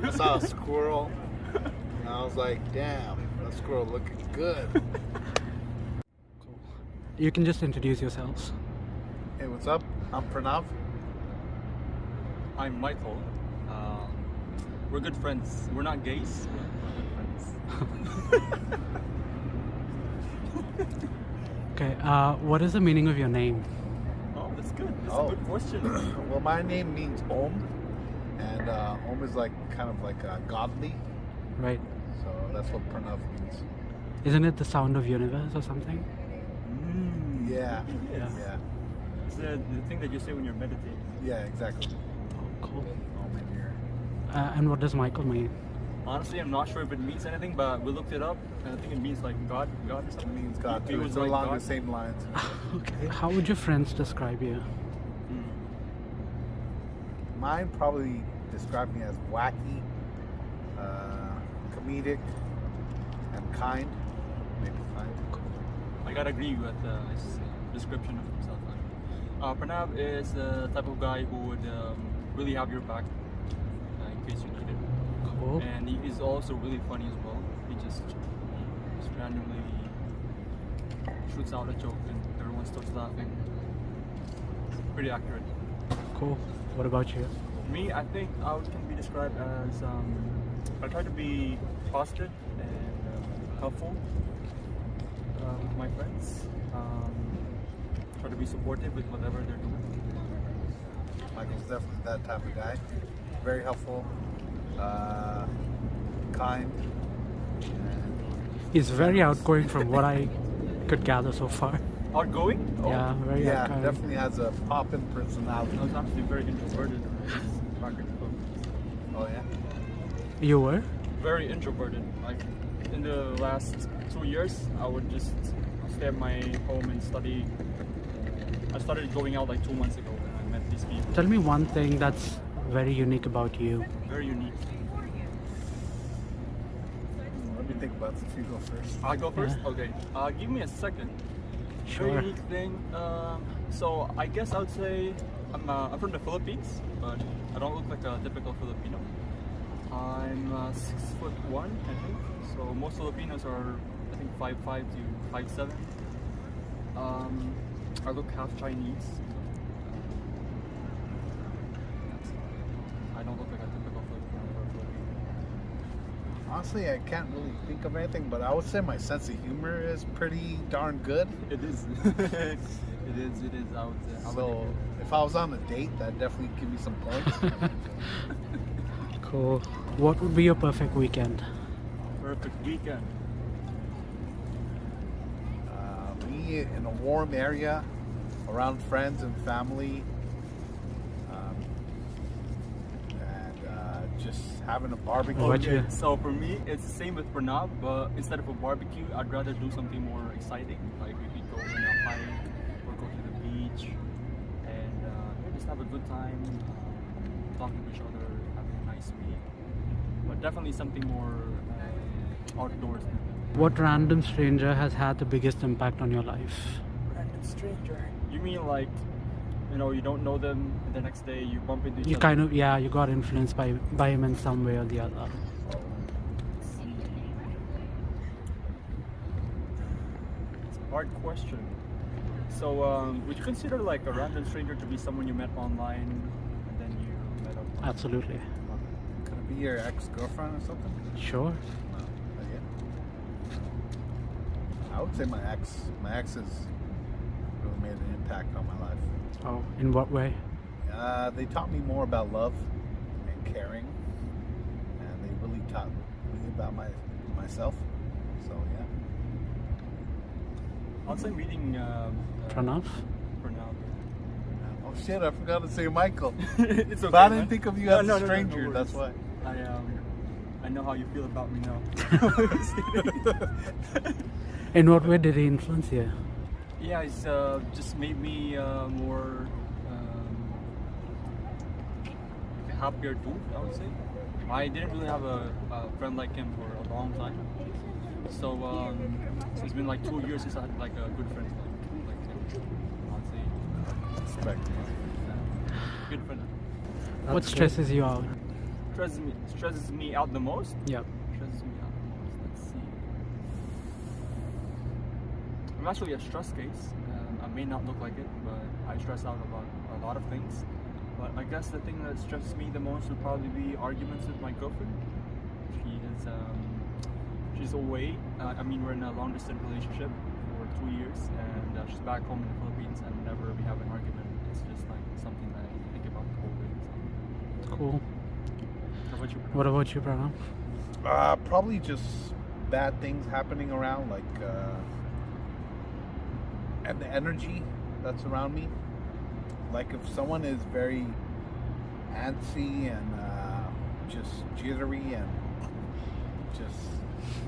I saw a squirrel, and I was like, damn, that squirrel looking good. Cool. You can just introduce yourselves. Hey, what's up? I'm Pranav. I'm Michael. We're good friends. We're not gays, but we're good friends. Okay, what is the meaning of your name? Oh, that's good. That's a good question. Well, my name means Om, and Om is like kind of like godly, Right. so that's what Pranav means. Isn't it the sound of universe or something? Yeah, Yes. yeah, It's the thing that you say when you're meditating. yeah, exactly. Cool. Om in here. And what does Michael mean? Honestly, I'm not sure if it means anything, but we looked it up, and I think it means like God or It something. means God. It Too. was It's like along God. the same lines. Okay. How would your friends describe you? Mine probably describe me as wacky, comedic, and kind. Maybe kind. I gotta agree with his description of himself. Pranav is the type of guy who would really have your back in case you need it. Cool. And he is also really funny as well. He just randomly shoots out a joke and everyone starts laughing. It's pretty accurate. Cool. What about you? Me, I think I can be described as I try to be positive and helpful with my friends. Try to be supportive with whatever they're doing. Michael's definitely that type of guy. Very helpful, kind. He's very outgoing from what I could gather so far. Outgoing? Yeah, very Yeah, outgoing. definitely has a poppin' personality. I was actually very introverted. Oh yeah. You were? Very introverted. Like in the last 2 years, I would just stay at my home and study. I started going out like 2 months ago when I met these people. Tell me one thing that's very unique about you. Very unique. Let me think about this. You go first. I'll go first? Yeah. Okay. Give me a second. Sure. Very unique thing. So I guess I would say I'm from the Philippines, but I don't look like a typical Filipino. I'm 6'1", I think. So most Filipinos are, I think, 5'5" to 5'7". I look half Chinese. I don't look like a typical Filipino or Filipino. Honestly, I can't really think of anything, but I would say my sense of humor is pretty darn good. It is. It is. I would say. So if I was on a date, that'd definitely give me some points. Cool. What would be your perfect weekend? Perfect weekend. Me in a warm area, around friends and family, and just having a barbecue. What you- So for me, it's the same with Pranav, but instead of a barbecue, I'd rather do something more exciting. Like we could go on a hike or go to the beach and just have a good time, talking to each other, having a nice meal. But definitely something more outdoors. What random stranger has had the biggest impact on your life? Random stranger. You mean like, you don't know them, and the next day you bump into each You other? kind of, you got influenced by him in some way or the other. It's a hard question. So, would you consider like a random stranger to be someone you met online and then you met up? Absolutely. Could it be your ex-girlfriend or something? Sure. I would say my ex. My ex has really made an impact on my life. Oh, in what way? They taught me more about love and caring, and they really taught me about myself. So yeah. I'll say meeting Pranav? Pranav. Oh shit! I forgot to say Michael. It's okay. But I man. didn't think of you No, as no, a no, no, stranger. no That's why. I know how you feel about me now. Just kidding. In what way did he influence you? Yeah, it's just made me more happier too, I would say. I didn't really have a friend like him for a long time. So it's been like 2 years since I had like a good friend like him. I'd say Respect. good friend. What stresses you out? stresses me out the most. Yeah. Stresses me out the most. Let's see. I'm actually a stress case. I may not look like it, but I stress out about a lot of things. But I guess the thing that stresses me the most would probably be arguments with my girlfriend. She's away. We're in a long distance relationship for 2 years, and she's back home in the Philippines, and whenever we have an argument, it's just like something that I think about the whole day. So. Cool. How about you? What about you, Pranav? Probably just bad things happening around, like and the energy that's around me. Like if someone is very antsy and just jittery and just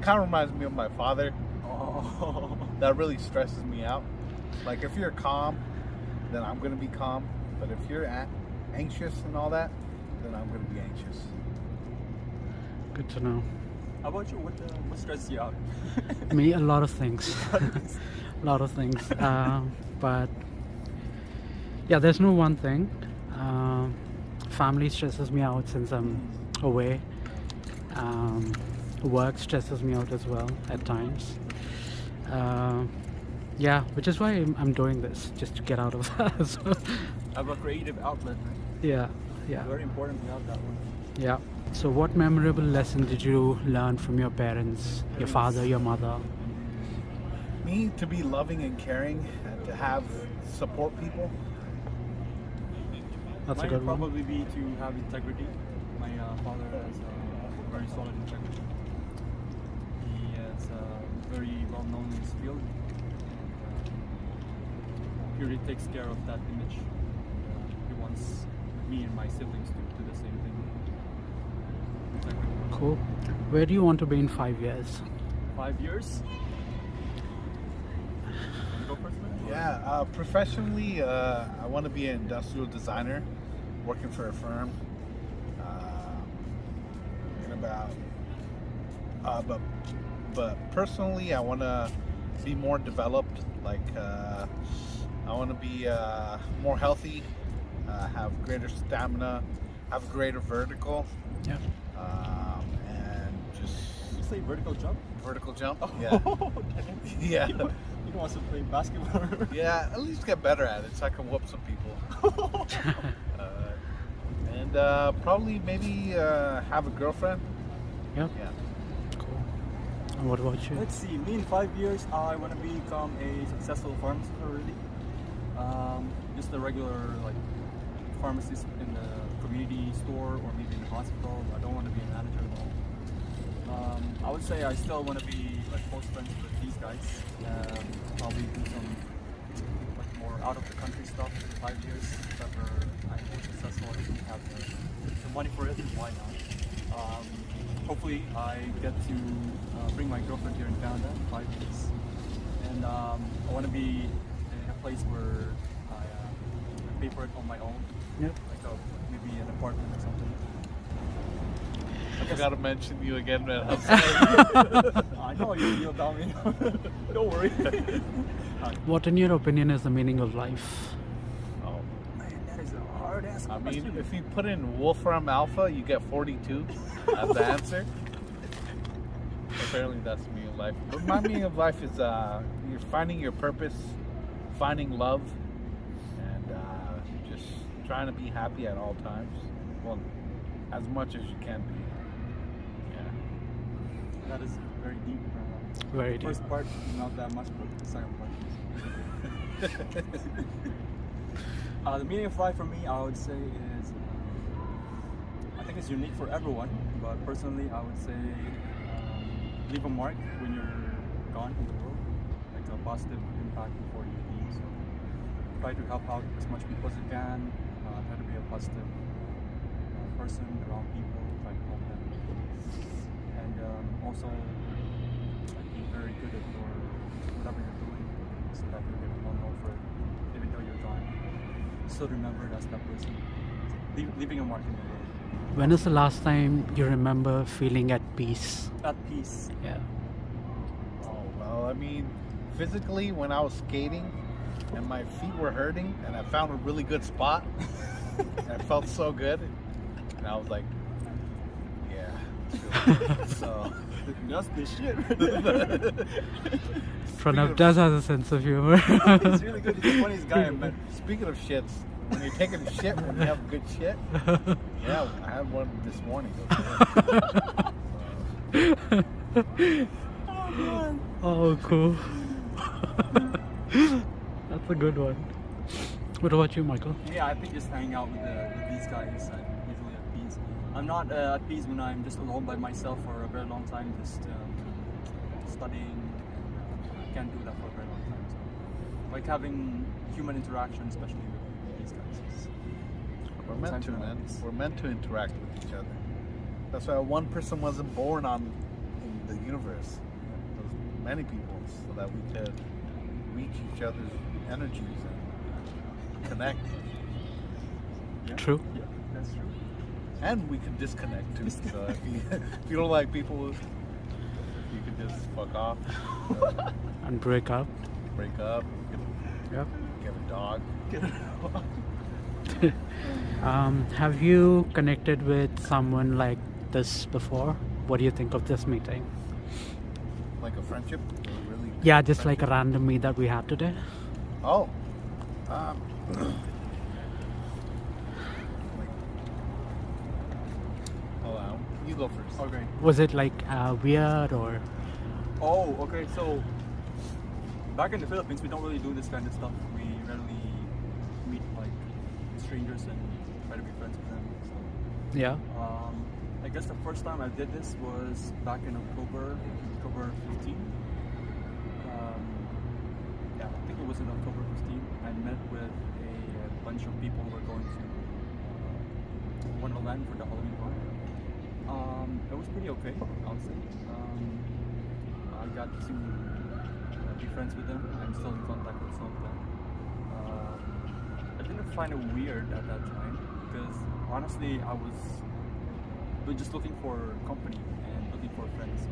kind of reminds me of my father. Oh. That really stresses me out. Like if you're calm, then I'm gonna be calm. But if you're anxious and all that, then I'm gonna be anxious. Good to know. How about you? What stresses you out? Me, a lot of things. A lot of things. But yeah, there's no one thing. Family stresses me out since I'm away. Work stresses me out as well at times. Yeah, which is why I'm doing this, just to get out of that. So, Have a creative outlet. Right? yeah. Very important to have that one. Yeah. So what memorable lesson did you learn from your parents, your father, your mother? Me, to be loving and caring and to have support people. That's a Mine good would one. probably be to have integrity. My father has very solid integrity. He is very well known in his field, and he really takes care of that image. He wants me and my siblings to do the same thing. Integrity. Cool. Where do you want to be in 5 years? 5 years. Go first, man? Yeah, professionally, I want to be an industrial designer, working for a firm. But personally, I want to be more developed. Like, I want to be more healthy, have greater stamina, have a greater vertical, Yeah. and just Did you say vertical jump? vertical jump. Oh, Yeah, okay. yeah. You don't want to play basketball? Yeah, at least get better at it so I can whoop some people. And probably maybe have a girlfriend. Yeah. Yeah. Cool. And what about you? Let's see. Me in 5 years, I want to become a successful pharmacist already. Just a regular pharmacist in the community store or maybe in the hospital. I don't want to be a manager at all. I would say I still want to be close friends with these guys. Probably do some more out of the country stuff in 5 years. If ever I'm more successful and have the money for it, why not? Hopefully I get to bring my girlfriend here in Canada in 5 years. And I want to be in a place where I pay for it on my own. Yep. Maybe an apartment or something. I forgot to mention you again, man. I'm sorry. I know you'll tell me. Don't worry. What, in your opinion, is the meaning of life? Oh, Man, that is a hard ass I question. mean, if you put in Wolfram Alpha, you get 42 as the answer. Apparently, that's the meaning of life. But my meaning of life is you're finding your purpose, finding love, and just trying to be happy at all times. Well, as much as you can be. That is very deep. Very deep. First part, not that much, but the second part. The meaning of life for me, I would say, is I think it's unique for everyone, but personally, I would say leave a mark when you're gone from the world, like a positive impact before you leave. So try to help out as much people as you can. Try to be a positive person around people. Try to help them. And also be very good at whatever you're doing, so that you get well known for it, even though you're gone. Still remembered as that person, leaving a mark in the world. When is the last time you remember feeling at peace? At peace. Yeah. Oh, well, I mean, physically, when I was skating and my feet were hurting and I found a really good spot, and it felt so good, and I was like, So That's the shit. Pranav of- does have a sense of humor. He's really good. He's the funniest guy I met. speaking of shits, when you're taking a shit, when you have good shit, yeah, I had one this morning. Oh man. Oh, cool. That's a good one. What about you, Michael? Yeah, I think just hanging out with these guys, I'm usually at peace. I'm not at peace when I'm just alone by myself for a very long time, just studying. I can't do that for a very long time. So, like having human interaction, especially with these guys. We're meant to, man. We're meant to interact with each other. That's why one person wasn't born in the universe. There's many people, so that we could reach each other's energies and connect. Yeah. True. Yeah, that's true. And we can disconnect too. So if you don't like people, you can just fuck off, And break up. break up, Yep. get a dog. Have you connected with someone like this before? What do you think of this meeting? Like a friendship? Or really Yeah, just like a random meet that we had today. Oh. Hold on. You go first. Okay. Was it like weird or? Oh, okay. So back in the Philippines, we don't really do this kind of stuff. We rarely meet like strangers and try to be friends with them. So, Yeah. I guess the first time I did this was back in October 15. Yeah, I think it was in October 15. I met with a bunch of people who were going to Wonderland for the Halloween party. It was pretty okay, I'll say. I got to be friends with them. I'm still in contact with some of them. I didn't find it weird at that time because honestly, I was just looking for company and looking for friends. So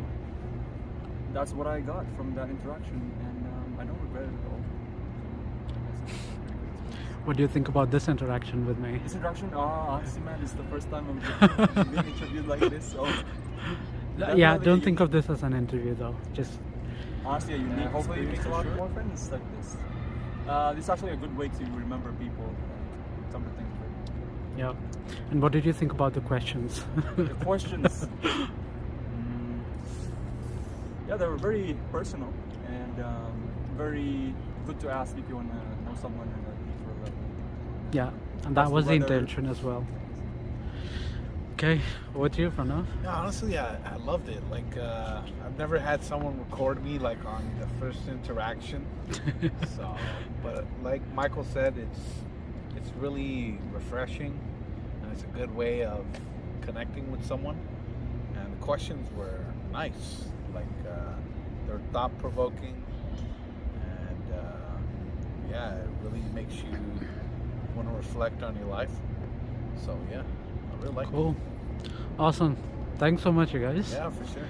that's what I got from that interaction, and I don't regret it at all. So I guess it was a pretty good experience. What do you think about this interaction with me? This interaction, honestly, man, it's the first time I'm being interviewed like this. So Yeah, definitely- don't think of this as an interview though. Just honestly a unique. Hopefully, you make a experience, lot for sure. more friends like this. This is actually a good way to remember people. Some of the things. yeah. And what did you think about the questions? The questions. Yeah, they were very personal and very good to ask if you want to know someone in a deeper level. Yeah, and That's that was the whether- intention as well. Okay, what you, Pranav? Yeah, honestly, I loved it. Like, I've never had someone record me like on the first interaction. So, but like Michael said, it's really refreshing, and it's a good way of connecting with someone. And the questions were nice, like they're thought provoking, and yeah, it really makes you want to reflect on your life. So yeah, I really like it. Cool. Awesome. Thanks so much, you guys. Yeah, for sure.